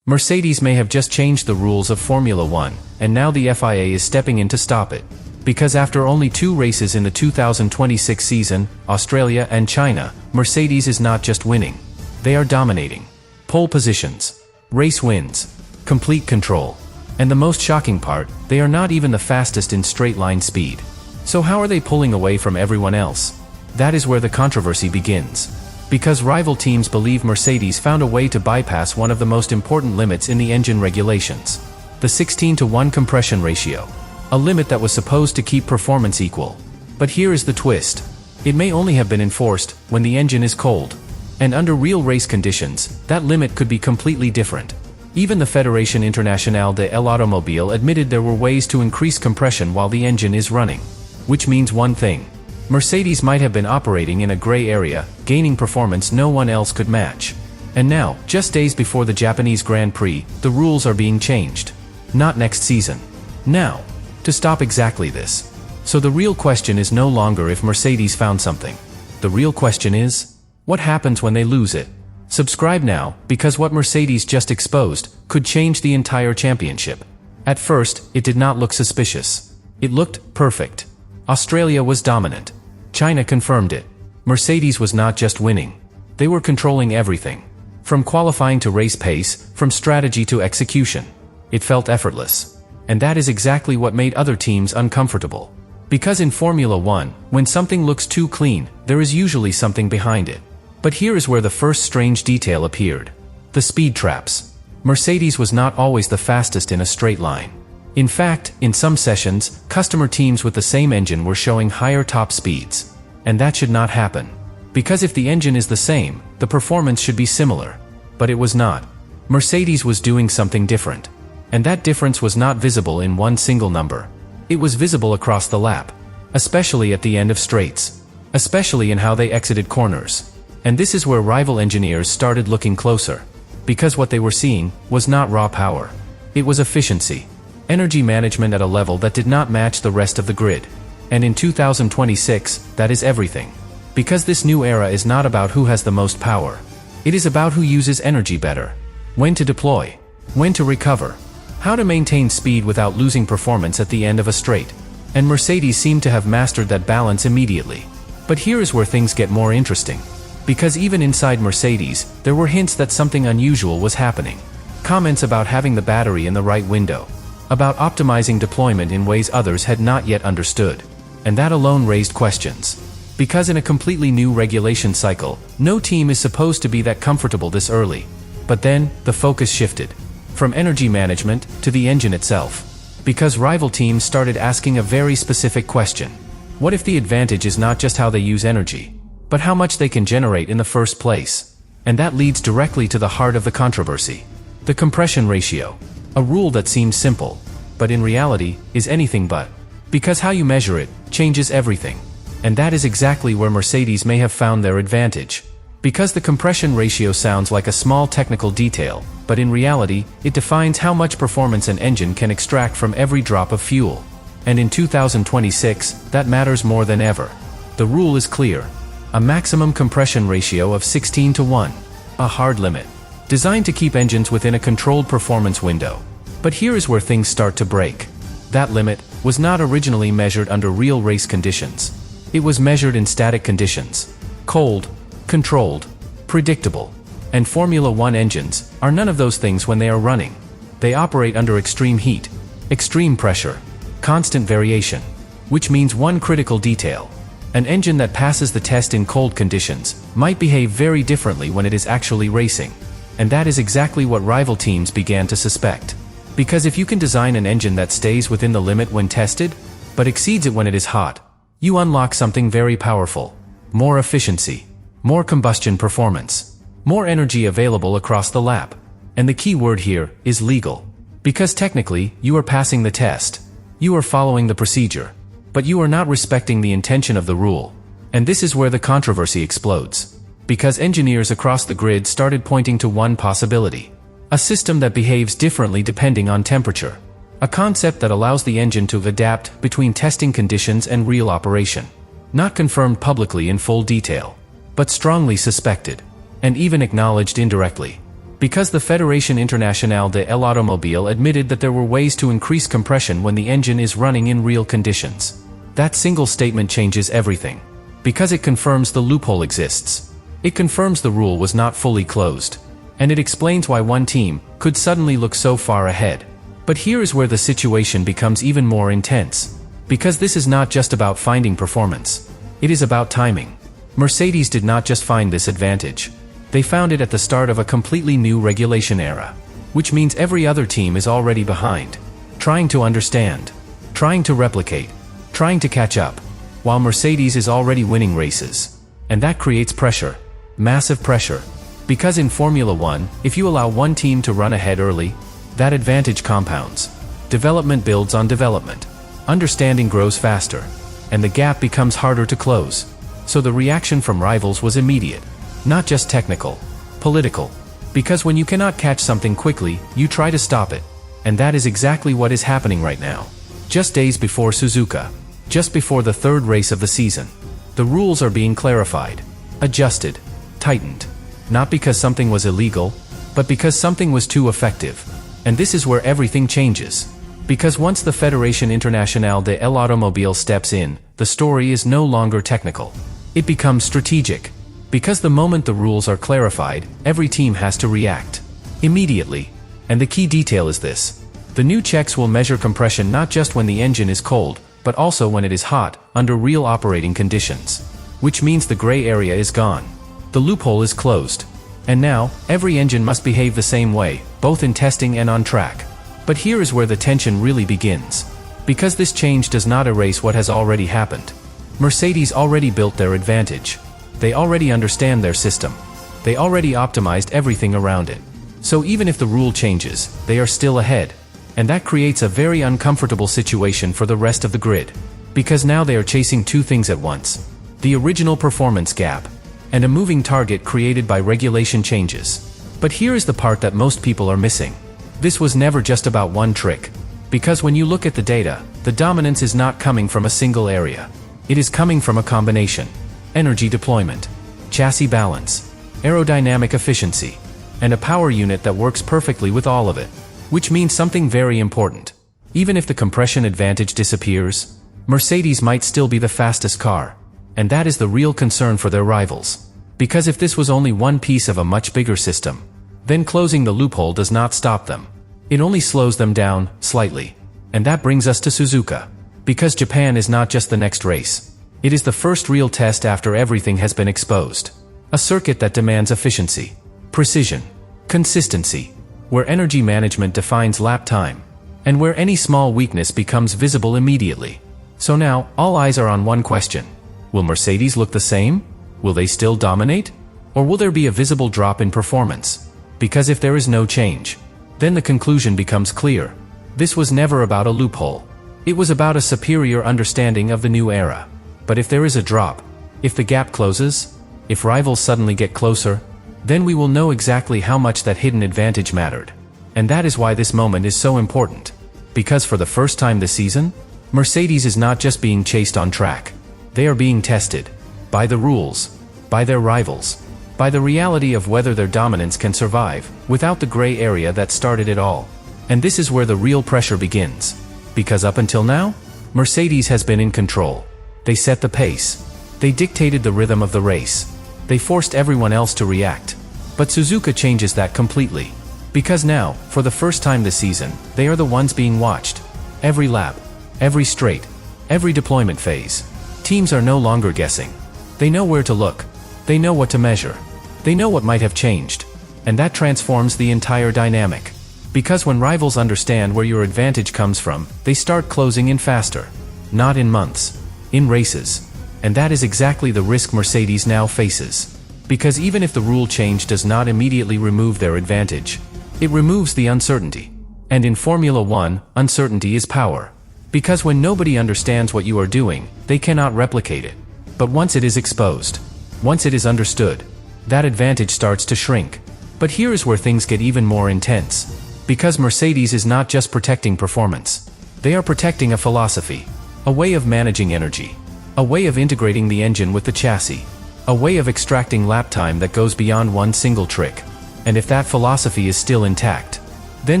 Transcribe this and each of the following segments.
Mercedes may have just changed the rules of Formula One, and now the FIA is stepping in to stop it. Because after only 2 races in the 2026 season, Australia and China, Mercedes is not just winning. They are dominating. Pole positions, race wins, complete control. And the most shocking part, they are not even the fastest in straight-line speed. So how are they pulling away from everyone else? That is where the controversy begins. Because rival teams believe Mercedes found a way to bypass one of the most important limits in the engine regulations. The 16:1 compression ratio. A limit that was supposed to keep performance equal. But here is the twist. It may only have been enforced when the engine is cold. And under real race conditions, that limit could be completely different. Even the Fédération Internationale de l'Automobile admitted there were ways to increase compression while the engine is running. Which means one thing. Mercedes might have been operating in a gray area, gaining performance no one else could match. And now, just days before the Japanese Grand Prix, the rules are being changed. Not next season. Now. To stop exactly this. So the real question is no longer if Mercedes found something. The real question is, what happens when they lose it? Subscribe now, because what Mercedes just exposed could change the entire championship. At first, it did not look suspicious. It looked perfect. Australia was dominant. China confirmed it. Mercedes was not just winning. They were controlling everything. From qualifying to race pace, from strategy to execution. It felt effortless. And that is exactly what made other teams uncomfortable. Because in Formula One, when something looks too clean, there is usually something behind it. But here is where the first strange detail appeared. The speed traps. Mercedes was not always the fastest in a straight line. In fact, in some sessions, customer teams with the same engine were showing higher top speeds. And that should not happen. Because if the engine is the same, the performance should be similar. But it was not. Mercedes was doing something different. And that difference was not visible in one single number. It was visible across the lap. Especially at the end of straights. Especially in how they exited corners. And this is where rival engineers started looking closer. Because what they were seeing was not raw power. It was efficiency. Energy management at a level that did not match the rest of the grid. And in 2026, that is everything. Because this new era is not about who has the most power. It is about who uses energy better. When to deploy. When to recover. How to maintain speed without losing performance at the end of a straight. And Mercedes seemed to have mastered that balance immediately. But here is where things get more interesting. Because even inside Mercedes, there were hints that something unusual was happening. Comments about having the battery in the right window. About optimizing deployment in ways others had not yet understood. And that alone raised questions. Because in a completely new regulation cycle, no team is supposed to be that comfortable this early. But then, the focus shifted. From energy management to the engine itself. Because rival teams started asking a very specific question. What if the advantage is not just how they use energy, but how much they can generate in the first place? And that leads directly to the heart of the controversy. The compression ratio. A rule that seems simple, but in reality, is anything but. Because how you measure it changes everything. And that is exactly where Mercedes may have found their advantage. Because the compression ratio sounds like a small technical detail, but in reality, it defines how much performance an engine can extract from every drop of fuel. And in 2026, that matters more than ever. The rule is clear. A maximum compression ratio of 16:1. A hard limit. Designed to keep engines within a controlled performance window. But here is where things start to break. That limit was not originally measured under real race conditions. It was measured in static conditions. Cold, controlled, predictable. And Formula One engines are none of those things when they are running. They operate under extreme heat, extreme pressure, constant variation. Which means one critical detail. An engine that passes the test in cold conditions might behave very differently when it is actually racing. And that is exactly what rival teams began to suspect. Because if you can design an engine that stays within the limit when tested, but exceeds it when it is hot, you unlock something very powerful. More efficiency. More combustion performance. More energy available across the lap. And the key word here is legal. Because technically, you are passing the test. You are following the procedure. But you are not respecting the intention of the rule. And this is where the controversy explodes. Because engineers across the grid started pointing to one possibility. A system that behaves differently depending on temperature. A concept that allows the engine to adapt between testing conditions and real operation. Not confirmed publicly in full detail, but strongly suspected. And even acknowledged indirectly. Because the Fédération Internationale de l'Automobile admitted that there were ways to increase compression when the engine is running in real conditions. That single statement changes everything. Because it confirms the loophole exists. It confirms the rule was not fully closed. And it explains why one team could suddenly look so far ahead. But here is where the situation becomes even more intense. Because this is not just about finding performance. It is about timing. Mercedes did not just find this advantage. They found it at the start of a completely new regulation era. Which means every other team is already behind. Trying to understand. Trying to replicate. Trying to catch up. While Mercedes is already winning races. And that creates pressure. Massive pressure. Because in Formula 1, if you allow one team to run ahead early, that advantage compounds. Development builds on development. Understanding grows faster. And the gap becomes harder to close. So the reaction from rivals was immediate. Not just technical. Political. Because when you cannot catch something quickly, you try to stop it. And that is exactly what is happening right now. Just days before Suzuka. Just before the third race of the season. The rules are being clarified. Adjusted. Tightened. Not because something was illegal, but because something was too effective. And this is where everything changes. Because once the Fédération Internationale de l'Automobile steps in, the story is no longer technical. It becomes strategic. Because the moment the rules are clarified, every team has to react. Immediately. And the key detail is this. The new checks will measure compression not just when the engine is cold, but also when it is hot, under real operating conditions. Which means the gray area is gone. The loophole is closed. And now, every engine must behave the same way, both in testing and on track. But here is where the tension really begins. Because this change does not erase what has already happened. Mercedes already built their advantage. They already understand their system. They already optimized everything around it. So even if the rule changes, they are still ahead. And that creates a very uncomfortable situation for the rest of the grid. Because now they are chasing two things at once. The original performance gap. And a moving target created by regulation changes. But here is the part that most people are missing. This was never just about one trick. Because when you look at the data, the dominance is not coming from a single area. It is coming from a combination. Energy deployment, chassis balance, aerodynamic efficiency, and a power unit that works perfectly with all of it. Which means something very important. Even if the compression advantage disappears, Mercedes might still be the fastest car. And that is the real concern for their rivals. Because if this was only one piece of a much bigger system, then closing the loophole does not stop them. It only slows them down, slightly. And that brings us to Suzuka. Because Japan is not just the next race. It is the first real test after everything has been exposed. A circuit that demands efficiency, precision, consistency, where energy management defines lap time, and where any small weakness becomes visible immediately. So now, all eyes are on one question. Will Mercedes look the same? Will they still dominate? Or will there be a visible drop in performance? Because if there is no change, then the conclusion becomes clear. This was never about a loophole. It was about a superior understanding of the new era. But if there is a drop, if the gap closes, if rivals suddenly get closer, then we will know exactly how much that hidden advantage mattered. And that is why this moment is so important. Because for the first time this season, Mercedes is not just being chased on track. They are being tested. By the rules. By their rivals. By the reality of whether their dominance can survive, without the gray area that started it all. And this is where the real pressure begins. Because up until now, Mercedes has been in control. They set the pace. They dictated the rhythm of the race. They forced everyone else to react. But Suzuka changes that completely. Because now, for the first time this season, they are the ones being watched. Every lap, every straight, every deployment phase. Teams are no longer guessing. They know where to look. They know what to measure. They know what might have changed. And that transforms the entire dynamic. Because when rivals understand where your advantage comes from, they start closing in faster. Not in months. In races. And that is exactly the risk Mercedes now faces. Because even if the rule change does not immediately remove their advantage, it removes the uncertainty. And in Formula 1, uncertainty is power. Because when nobody understands what you are doing, they cannot replicate it. But once it is exposed, once it is understood, that advantage starts to shrink. But here is where things get even more intense. Because Mercedes is not just protecting performance. They are protecting a philosophy. A way of managing energy. A way of integrating the engine with the chassis. A way of extracting lap time that goes beyond one single trick. And if that philosophy is still intact, then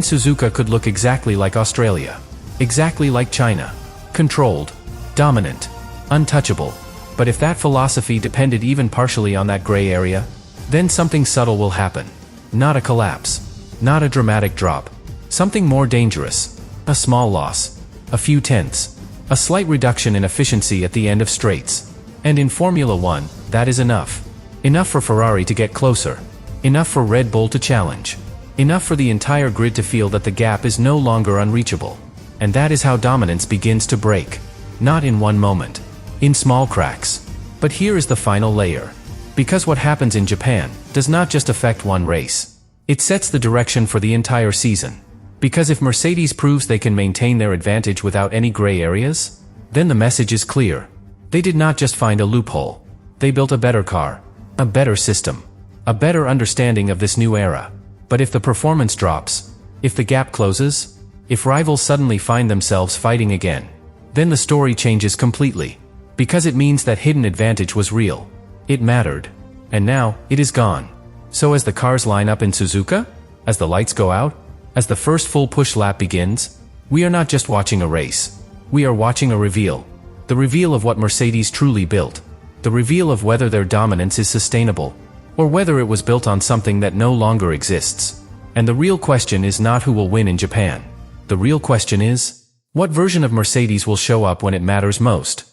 Suzuka could look exactly like Australia. Exactly like China. Controlled. Dominant. Untouchable. But if that philosophy depended even partially on that gray area, then something subtle will happen. Not a collapse. Not a dramatic drop. Something more dangerous. A small loss. A few tenths. A slight reduction in efficiency at the end of straights. And in Formula One, that is enough. Enough for Ferrari to get closer. Enough for Red Bull to challenge. Enough for the entire grid to feel that the gap is no longer unreachable. And that is how dominance begins to break. Not in one moment. In small cracks. But here is the final layer. Because what happens in Japan does not just affect one race. It sets the direction for the entire season. Because if Mercedes proves they can maintain their advantage without any gray areas, then the message is clear. They did not just find a loophole. They built a better car. A better system. A better understanding of this new era. But if the performance drops, if the gap closes, if rivals suddenly find themselves fighting again, then the story changes completely. Because it means that hidden advantage was real. It mattered. And now, it is gone. So as the cars line up in Suzuka, as the lights go out, as the first full push lap begins, we are not just watching a race. We are watching a reveal. The reveal of what Mercedes truly built. The reveal of whether their dominance is sustainable, or whether it was built on something that no longer exists. And the real question is not who will win in Japan. The real question is, what version of Mercedes will show up when it matters most?